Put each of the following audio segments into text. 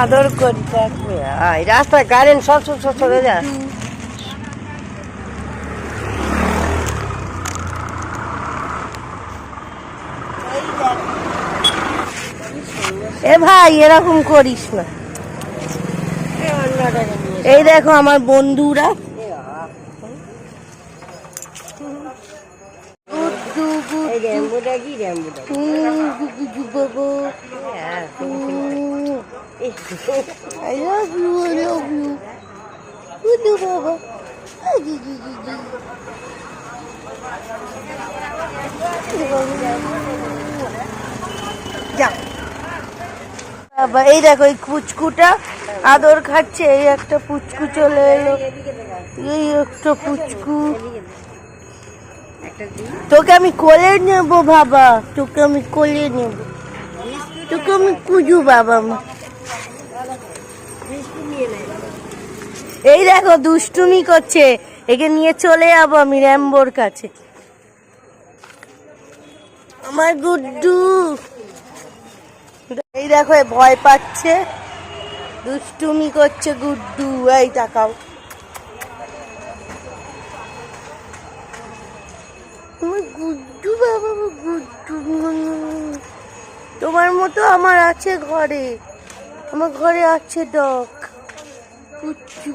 আদর করি রাস্তায় কারেন্ট সব সব সব চলে যায়। এ ভাই এরকম করিস না। এই দেখো আমার বন্ধুরা এই দেখো এই পুচকুটা আদর খাচ্ছে। এই একটা পুচকু চলে এলো, এই একটা পুচকু। তোকে আমি কোলে নেব বাবা, তোকে আমি কোলে নেব, তোকে আমি কুজু বাবা মা। এই দেখো দুষ্টুমি করছে, একে নিয়ে চলে যাবো আমি র্যাম্বোর কাছে। আমার গুড্ডু এই দেখো ভয় পাচ্ছে, দুষ্টুমি করছে গুড্ডু। এই তাকাও, আমার গুড্ডু বাবা, গুড্ডু। তোমার মতো আমার আছে ঘরে, আমার ঘরে আছে ডগ কুচ্চু।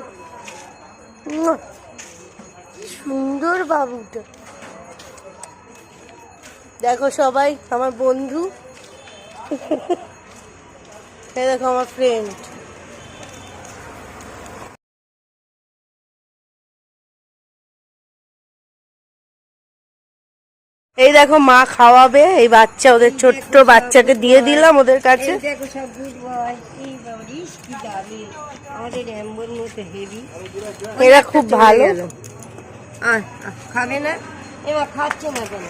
সুন্দর বাবুটা। দেখো সবাই আমার বন্ধু, এই দেখো আমার ফ্রেন্ড। এই দেখো মা খাওয়াবে এই বাচ্চা, ওদের ছোট্ট বাচ্চাকে দিয়ে দিলাম ওদের কাছে। এরা খুব ভালো। খাবে না এবার, খাচ্ছে না কেন?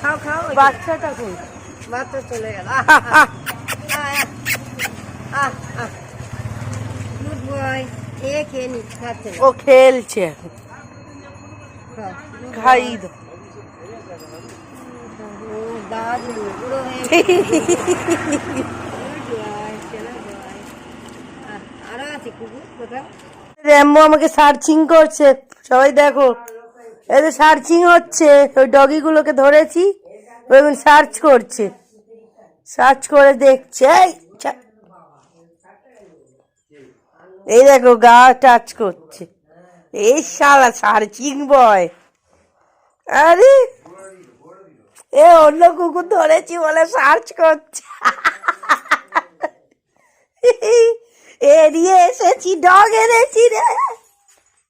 খাও খাও। বাচ্চাটা কই? বাচ্চা চলে গেল। Good boy. এ খেয়ে নি, খাচ্ছে। ও খেলছে, খাই দাও। র্যাম্বো আমাকে সার্চিং করছে, সবাই দেখো। এদের সার্চিং হচ্ছে, ওই ডগি গুলোকে ধরেছি, ওই সার্চ করছে, সার্চ করে দেখছে। এই দেখো গা টাচ করছে, এই শালা সার্চিং বয়। আরে এ অন্য কুকুর ধরেছি বলে সার্চ করছে। এড়িয়ে এসেছি, ডগ এনেছি রে।